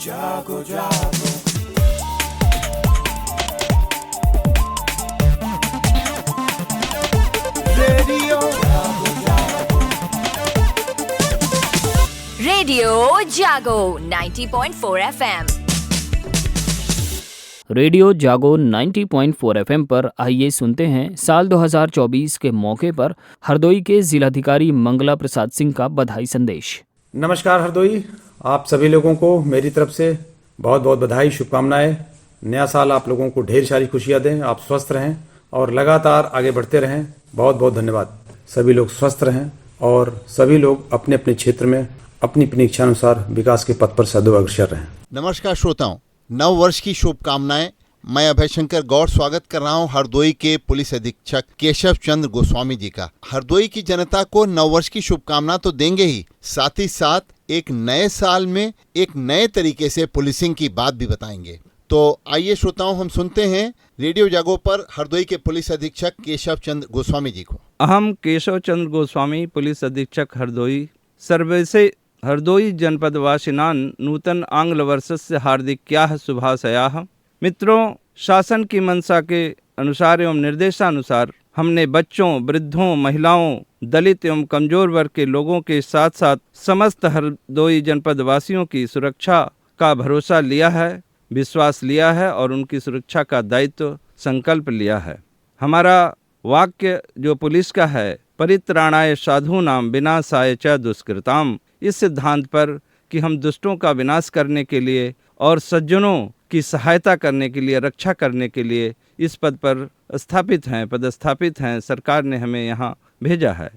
जागो जागो रेडियो जागो जागो रेडियो जागो 90.4 FM। रेडियो जागो 90.4 FM पर आइए सुनते हैं साल 2024 के मौके पर हरदोई के जिलाधिकारी मंगला प्रसाद सिंह का बधाई संदेश। नमस्कार हरदोई, आप सभी लोगों को मेरी तरफ से बहुत बहुत बधाई, शुभकामनाएं। नया साल आप लोगों को ढेर सारी खुशियां दें, आप स्वस्थ रहें और लगातार आगे बढ़ते रहें। बहुत बहुत धन्यवाद। सभी लोग स्वस्थ रहें और सभी लोग अपने अपने क्षेत्र में अपनी अपनी इच्छानुसार विकास के पथ पर सदैव अग्रसर रहें। नमस्कार श्रोताओं, नव वर्ष की शुभकामनाएं। मैं अभय शंकर गौड़ स्वागत कर रहा हूं हरदोई के पुलिस अधीक्षक केशव चंद्र गोस्वामी जी का। हरदोई की जनता को नव वर्ष की शुभकामना तो देंगे ही, साथ ही साथ एक नए साल में एक नए तरीके से पुलिसिंग की बात भी बताएंगे। तो आइए श्रोताओं, हम सुनते हैं रेडियो जागो पर हरदोई के पुलिस अधीक्षक केशव चंद्र गोस्वामी जी को। अहम केशव चंद्र गोस्वामी, पुलिस अधीक्षक हरदोई। सर्वेसे हरदोई जनपदवासिनान् नूतन आंग्ल वर्षस्य हार्दिक्याः शुभाशयाः। मित्रों, शासन की मंशा के अनुसार एवं निर्देशानुसार हमने बच्चों, वृद्धों, महिलाओं, दलित एवं कमजोर वर्ग के लोगों के साथ साथ समस्त हरदोई जनपद वासियों की सुरक्षा का भरोसा लिया है, विश्वास लिया है और उनकी सुरक्षा का दायित्व संकल्प लिया है। हमारा वाक्य जो पुलिस का है, परित्राणाय साधूनां विनाशाय च दुष्कृताम्, इस सिद्धांत पर कि हम दुष्टों का विनाश करने के लिए और सज्जनों की सहायता करने के लिए, रक्षा करने के लिए इस पद पर पदस्थापित हैं। सरकार ने हमें यहाँ भेजा है।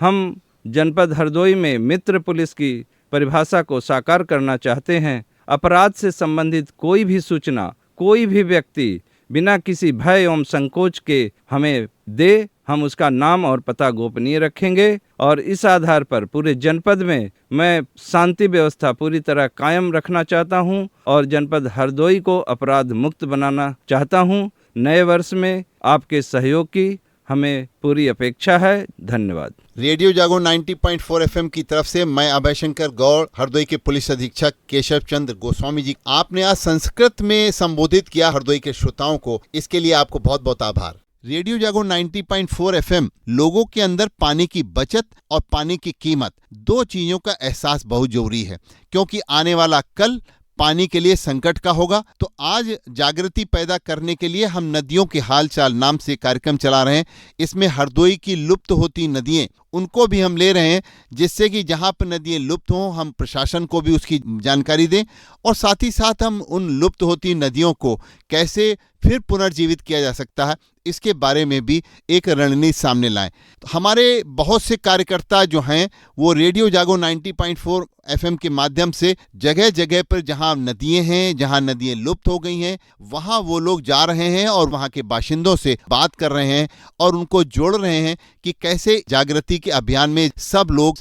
हम जनपद हरदोई में मित्र पुलिस की परिभाषा को साकार करना चाहते हैं। अपराध से संबंधित कोई भी सूचना कोई भी व्यक्ति बिना किसी भय एवं संकोच के हमें दे, हम उसका नाम और पता गोपनीय रखेंगे और इस आधार पर पूरे जनपद में मैं शांति व्यवस्था पूरी तरह कायम रखना चाहता हूं और जनपद हरदोई को अपराध मुक्त बनाना चाहता हूं। नए वर्ष में आपके सहयोग की हमें पूरी अपेक्षा है। धन्यवाद। रेडियो जागो 90.4 FM की तरफ से मैं अभय शंकर गौड़, हरदोई के पुलिस अधीक्षक केशव चंद्र गोस्वामी जी। आपने आज संस्कृत में संबोधित किया हरदोई के श्रोताओं को, इसके लिए आपको बहुत बहुत आभार। रेडियो जागो 90.4 FM लोगों के अंदर पानी की बचत और पानी की कीमत, दो चीजों का एहसास बहुत जरूरी है, क्योंकि आने वाला कल पानी के लिए संकट का होगा। तो आज जागृति पैदा करने के लिए हम नदियों के हालचाल नाम से कार्यक्रम चला रहे हैं। इसमें हरदोई की लुप्त होती नदियां, उनको भी हम ले रहे हैं, जिससे कि जहां पर नदियां लुप्त हों हम प्रशासन को भी उसकी जानकारी दें और साथ ही साथ हम उन लुप्त होती नदियों को कैसे फिर पुनर्जीवित किया जा सकता है, इसके बारे में भी एक रणनीति सामने लाएं। तो हमारे बहुत से कार्यकर्ता जो हैं वो रेडियो जागो 90.4 FM के माध्यम से जगह जगह पर जहां नदियां हैं, जहां नदियां लुप्त हो गई हैं, वहां वो लोग जा रहे हैं और वहां के बाशिंदों से बात कर रहे हैं और उनको जोड़ रहे हैं कि कैसे जागृति के अभियान में सब लोग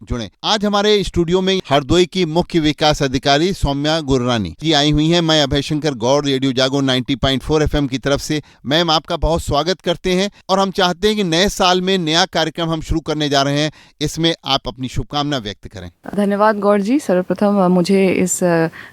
जुड़े। आज हमारे स्टूडियो में हरदोई की मुख्य विकास अधिकारी सौम्या गुररानी जी आई हुई हैं। मैं अभय शंकर गौड़, रेडियो जागो 90.4 FM की तरफ से मैम आपका बहुत स्वागत करते हैं और हम चाहते हैं कि नए साल में नया कार्यक्रम हम शुरू करने जा रहे हैं, इसमें आप अपनी शुभकामना व्यक्त करें। धन्यवाद गौड़ जी, सर्वप्रथम मुझे इस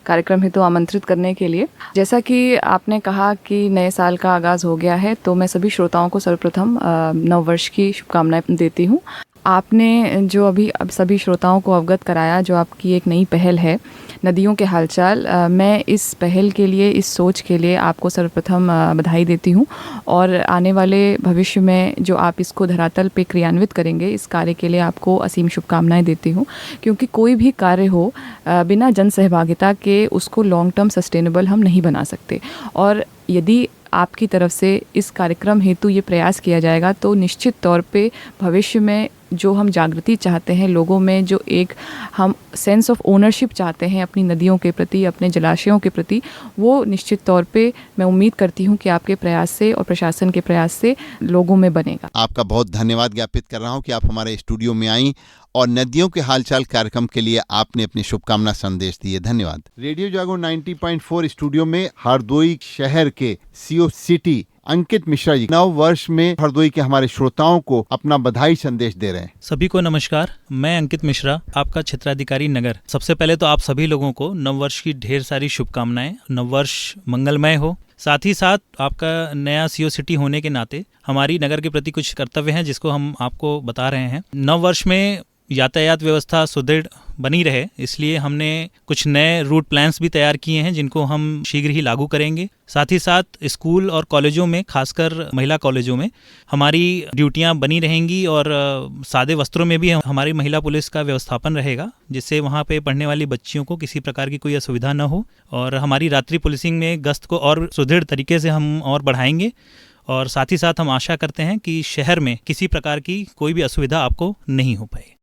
कार्यक्रम हेतु आमंत्रित करने के लिए। जैसा कि आपने कहा कि नए साल का आगाज हो गया है, तो मैं सभी श्रोताओं को सर्वप्रथम नव वर्ष की शुभकामनाएं देती हूँ। आपने जो अभी अब सभी श्रोताओं को अवगत कराया, जो आपकी एक नई पहल है नदियों के हालचाल, मैं इस पहल के लिए, इस सोच के लिए आपको सर्वप्रथम बधाई देती हूँ और आने वाले भविष्य में जो आप इसको धरातल पे क्रियान्वित करेंगे, इस कार्य के लिए आपको असीम शुभकामनाएं देती हूँ। क्योंकि कोई भी कार्य हो बिना जन सहभागिता के उसको लॉन्ग टर्म सस्टेनेबल हम नहीं बना सकते और यदि आपकी तरफ से इस कार्यक्रम हेतु ये प्रयास किया जाएगा तो निश्चित तौर पे भविष्य में जो हम जागृति चाहते हैं लोगों में, जो एक हम सेंस ऑफ ओनरशिप चाहते हैं अपनी नदियों के प्रति, अपने जलाशयों के प्रति, वो निश्चित तौर पे मैं उम्मीद करती हूँ कि आपके प्रयास से और प्रशासन के प्रयास से लोगों में बनेगा। आपका बहुत धन्यवाद ज्ञापित कर रहा हूँ कि आप हमारे स्टूडियो में आई और नदियों के हालचाल कार्यक्रम के लिए आपने अपनी शुभकामना संदेश दिए। धन्यवाद। रेडियो जागो 90.4 स्टूडियो में हरदोई शहर के CO सिटी अंकित मिश्रा जी नव वर्ष में हरदोई के हमारे श्रोताओं को अपना बधाई संदेश दे रहे हैं। सभी को नमस्कार, मैं अंकित मिश्रा, आपका क्षेत्राधिकारी नगर। सबसे पहले तो आप सभी लोगों को नववर्ष की ढेर सारी शुभकामनाएं। नववर्ष मंगलमय हो। साथ ही साथ आपका नया सीओ सिटी होने के नाते हमारी नगर के प्रति कुछ कर्तव्य हैं जिसको हम आपको बता रहे हैं। नववर्ष में यातायात व्यवस्था सुदृढ़ बनी रहे, इसलिए हमने कुछ नए रूट प्लान्स भी तैयार किए हैं जिनको हम शीघ्र ही लागू करेंगे। साथ ही साथ स्कूल और कॉलेजों में, खासकर महिला कॉलेजों में हमारी ड्यूटियां बनी रहेंगी और सादे वस्त्रों में भी हमारी महिला पुलिस का व्यवस्थापन रहेगा, जिससे वहां पे पढ़ने वाली बच्चियों को किसी प्रकार की कोई असुविधा न हो। और हमारी रात्रि पुलिसिंग में गश्त को और सुदृढ़ तरीके से हम और बढ़ाएंगे। और साथ ही साथ हम आशा करते हैं कि शहर में किसी प्रकार की कोई भी असुविधा आपको नहीं हो पाए।